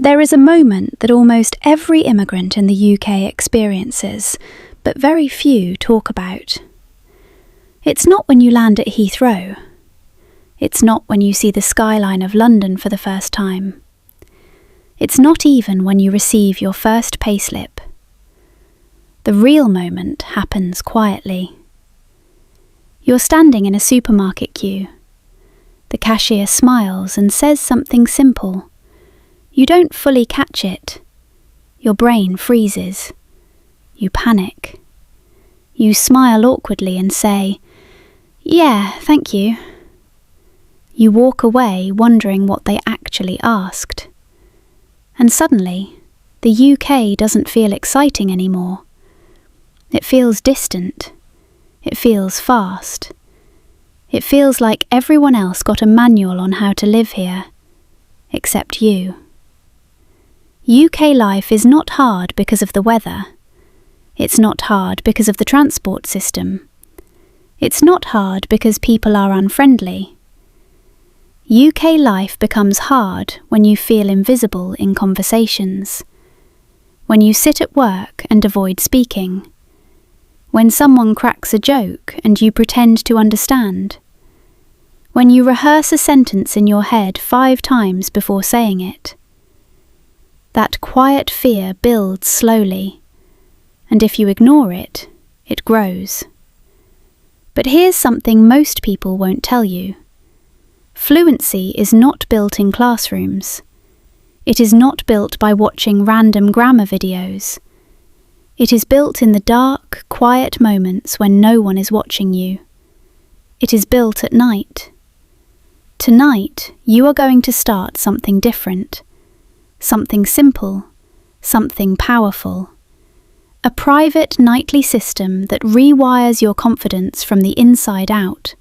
There is a moment that almost every immigrant in the UK experiences, but very few talk about. It's not when you land at Heathrow. It's not when you see the skyline of London for the first time. It's not even when you receive your first payslip. The real moment happens quietly. You're standing in a supermarket queue. The cashier smiles and says something simple. You don't fully catch it. Your brain freezes. You panic. You smile awkwardly and say, "Yeah, thank you." You walk away wondering what they actually asked. And suddenly, the UK doesn't feel exciting anymore. It feels distant. It feels fast. It feels like everyone else got a manual on how to live here, except you. UK life is not hard because of the weather. It's not hard because of the transport system. It's not hard because people are unfriendly. UK life becomes hard when you feel invisible in conversations, when you sit at work and avoid speaking, when someone cracks a joke and you pretend to understand, when you rehearse a sentence in your head 5 times before saying it. That quiet fear builds slowly, and if you ignore it, it grows. But here's something most people won't tell you. Fluency is not built in classrooms. It is not built by watching random grammar videos. It is built in the dark, quiet moments when no one is watching you. It is built at night. Tonight, you are going to start something different. Something simple, something powerful. A private nightly system that rewires your confidence from the inside out.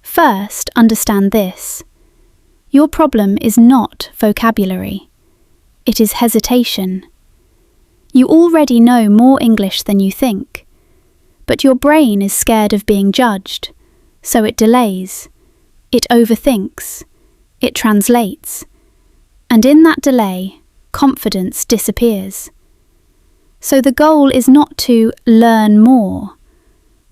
First, understand this. Your problem is not vocabulary. It is hesitation. You already know more English than you think, but your brain is scared of being judged, so it delays. It overthinks. It translates. And in that delay, confidence disappears. So the goal is not to learn more.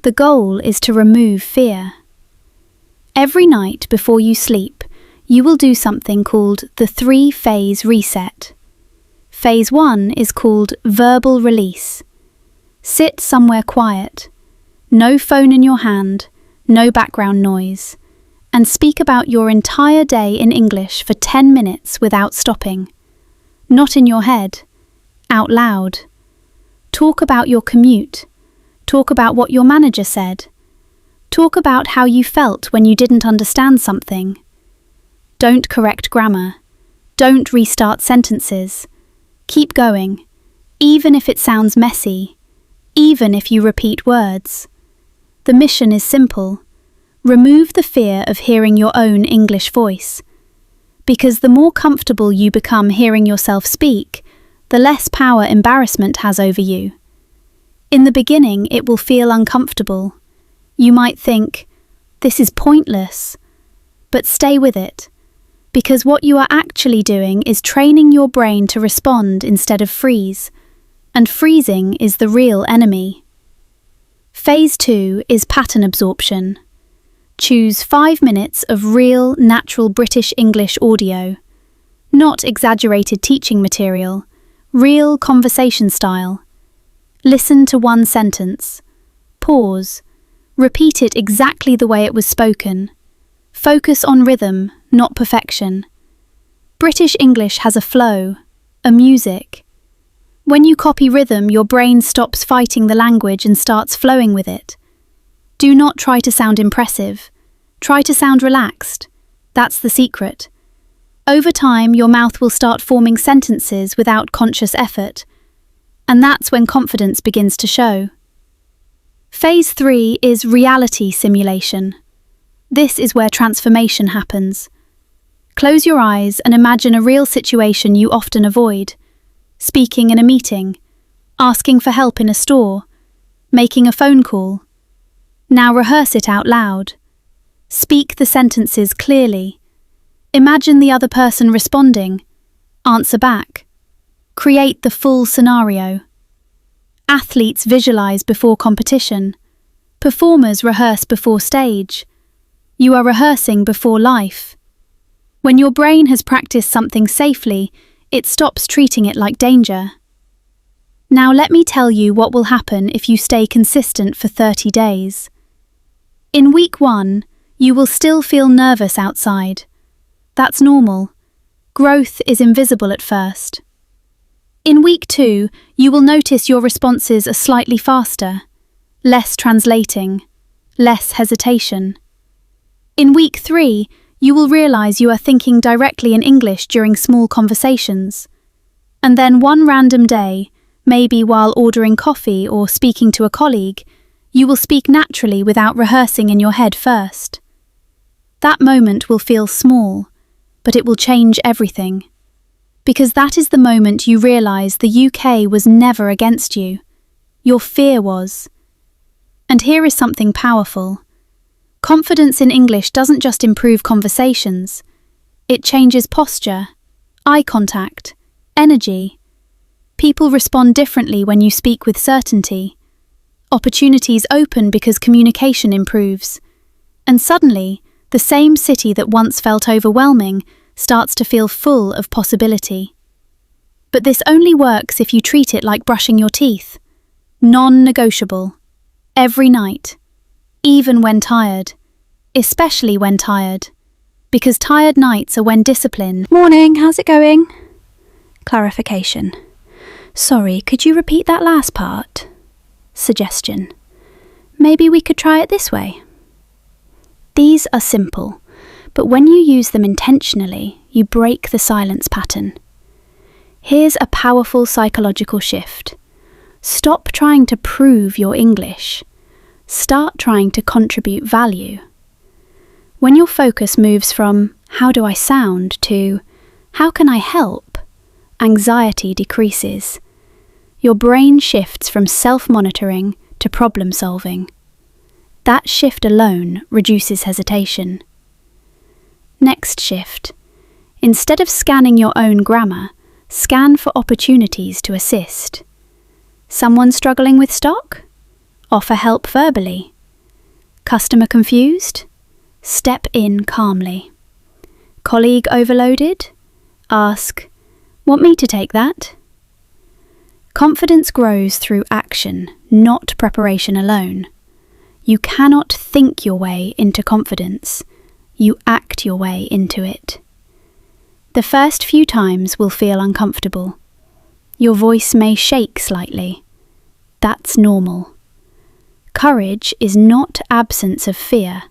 The goal is to remove fear. Every night before you sleep, you will do something called the 3-phase reset. Phase 1 is called verbal release. Sit somewhere quiet, no phone in your hand, no background noise, and speak about your entire day in English for 10 minutes without stopping. Not in your head, out loud. Talk about your commute. Talk about what your manager said. Talk about how you felt when you didn't understand something. Don't correct grammar. Don't restart sentences. Keep going, even if it sounds messy, even if you repeat words. The mission is simple. Remove the fear of hearing your own English voice. Because the more comfortable you become hearing yourself speak, the less power embarrassment has over you. In the beginning, it will feel uncomfortable. You might think, this is pointless. But stay with it, because what you are actually doing is training your brain to respond instead of freeze, and freezing is the real enemy. Phase 2 is pattern absorption. Choose 5 minutes of real, natural British English audio. Not exaggerated teaching material, real conversation style. Listen to one sentence. Pause. Repeat it exactly the way it was spoken. Focus on rhythm, not perfection. British English has a flow, a music. When you copy rhythm, your brain stops fighting the language and starts flowing with it. Do not try to sound impressive. Try to sound relaxed. That's the secret. Over time, your mouth will start forming sentences without conscious effort, and that's when confidence begins to show. Phase 3 is reality simulation. This is where transformation happens. Close your eyes and imagine a real situation you often avoid. Speaking in a meeting, asking for help in a store, making a phone call. Now rehearse it out loud. Speak the sentences clearly. Imagine the other person responding. Answer back. Create the full scenario. Athletes visualize before competition. Performers rehearse before stage. You are rehearsing before life. When your brain has practiced something safely, it stops treating it like danger. Now let me tell you what will happen if you stay consistent for 30 days. In week 1, you will still feel nervous outside. That's normal. Growth is invisible at first. In week 2, you will notice your responses are slightly faster, less translating, less hesitation. In week 3, you will realize you are thinking directly in English during small conversations. And then one random day, maybe while ordering coffee or speaking to a colleague, you will speak naturally without rehearsing in your head first. That moment will feel small, but it will change everything. Because that is the moment you realize the UK was never against you. Your fear was. And here is something powerful. Confidence in English doesn't just improve conversations. It changes posture, eye contact, energy. People respond differently when you speak with certainty. Opportunities open because communication improves. And suddenly, the same city that once felt overwhelming starts to feel full of possibility. But this only works if you treat it like brushing your teeth. Non-negotiable. Every night. Even when tired. Especially when tired. Because tired nights are when discipline... Morning, how's it going? Clarification. Sorry, could you repeat that last part? Suggestion. Maybe we could try it this way. These are simple, but when you use them intentionally, you break the silence pattern. Here's a powerful psychological shift. Stop trying to prove your English. Start trying to contribute value. When your focus moves from "how do I sound" to "how can I help?", anxiety decreases. Your brain shifts from self-monitoring to problem-solving. That shift alone reduces hesitation. Next shift. Instead of scanning your own grammar, scan for opportunities to assist. Someone struggling with stock? Offer help verbally. Customer confused? Step in calmly. Colleague overloaded? Ask, "Want me to take that?" Confidence grows through action, not preparation alone. You cannot think your way into confidence. You act your way into it. The first few times will feel uncomfortable. Your voice may shake slightly. That's normal. Courage is not absence of fear.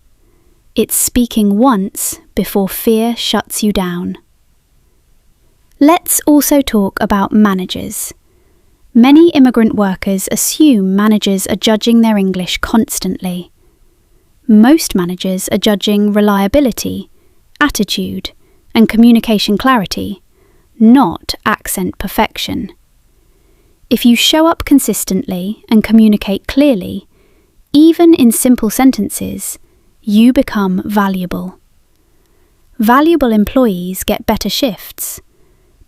It's speaking once before fear shuts you down. Let's also talk about managers. Many immigrant workers assume managers are judging their English constantly. Most managers are judging reliability, attitude, and communication clarity, not accent perfection. If you show up consistently and communicate clearly, even in simple sentences, you become valuable. Valuable employees get better shifts.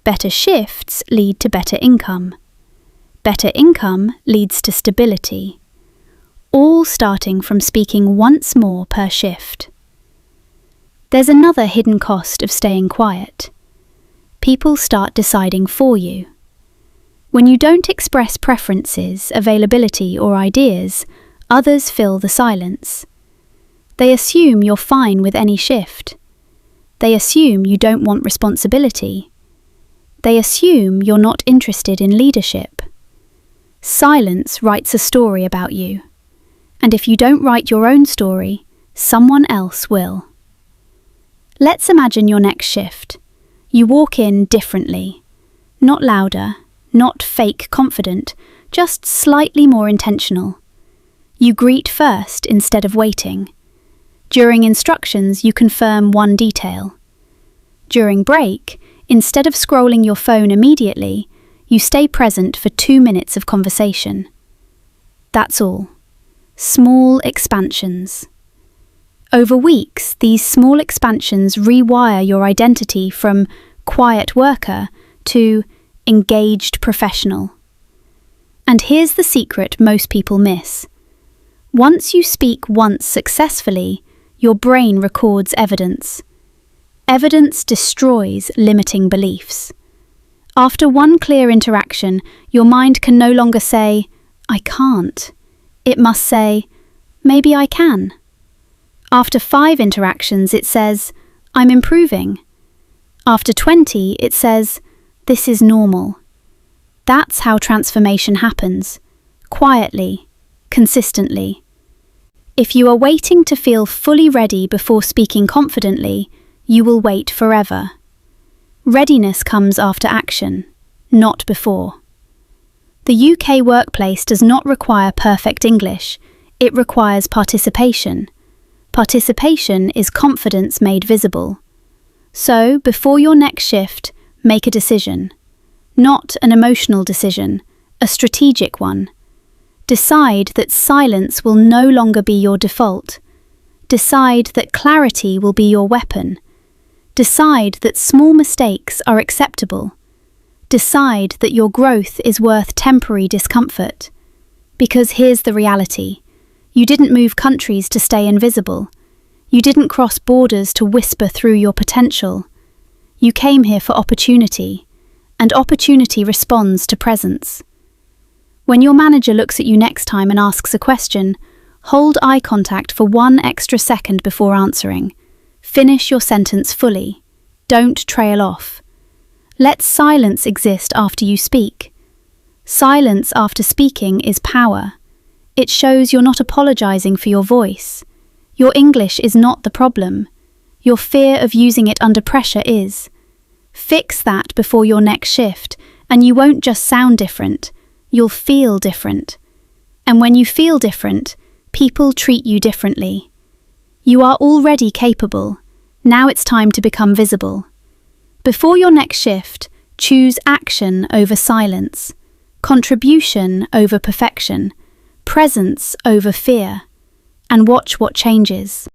Better shifts lead to better income. Better income leads to stability, all starting from speaking once more per shift. There's another hidden cost of staying quiet. People start deciding for you. When you don't express preferences, availability, or ideas, others fill the silence. They assume you're fine with any shift. They assume you don't want responsibility. They assume you're not interested in leadership. Silence writes a story about you. And if you don't write your own story, someone else will. Let's imagine your next shift. You walk in differently. Not louder, not fake confident, just slightly more intentional. You greet first instead of waiting. During instructions, you confirm one detail. During break, instead of scrolling your phone immediately, you stay present for 2 minutes of conversation. That's all. Small expansions. Over weeks, these small expansions rewire your identity from quiet worker to engaged professional. And here's the secret most people miss. Once you speak once successfully, your brain records evidence. Evidence destroys limiting beliefs. After one clear interaction, your mind can no longer say, "I can't." It must say, "Maybe I can." After 5 interactions, it says, "I'm improving." After 20, it says, "This is normal." That's how transformation happens, quietly, consistently. If you are waiting to feel fully ready before speaking confidently, you will wait forever. Readiness comes after action, not before. The UK workplace does not require perfect English, it requires participation. Participation is confidence made visible. So, before your next shift, make a decision. Not an emotional decision, a strategic one. Decide that silence will no longer be your default. Decide that clarity will be your weapon. Decide that small mistakes are acceptable. Decide that your growth is worth temporary discomfort. Because here's the reality. You didn't move countries to stay invisible. You didn't cross borders to whisper through your potential. You came here for opportunity, and opportunity responds to presence. When your manager looks at you next time and asks a question, hold eye contact for 1 extra second before answering. Finish your sentence fully. Don't trail off. Let silence exist after you speak. Silence after speaking is power. It shows you're not apologizing for your voice. Your English is not the problem. Your fear of using it under pressure is. Fix that before your next shift, and you won't just sound different, you'll feel different. And when you feel different, people treat you differently. You are already capable. Now it's time to become visible. Before your next shift, choose action over silence, contribution over perfection, presence over fear, and watch what changes.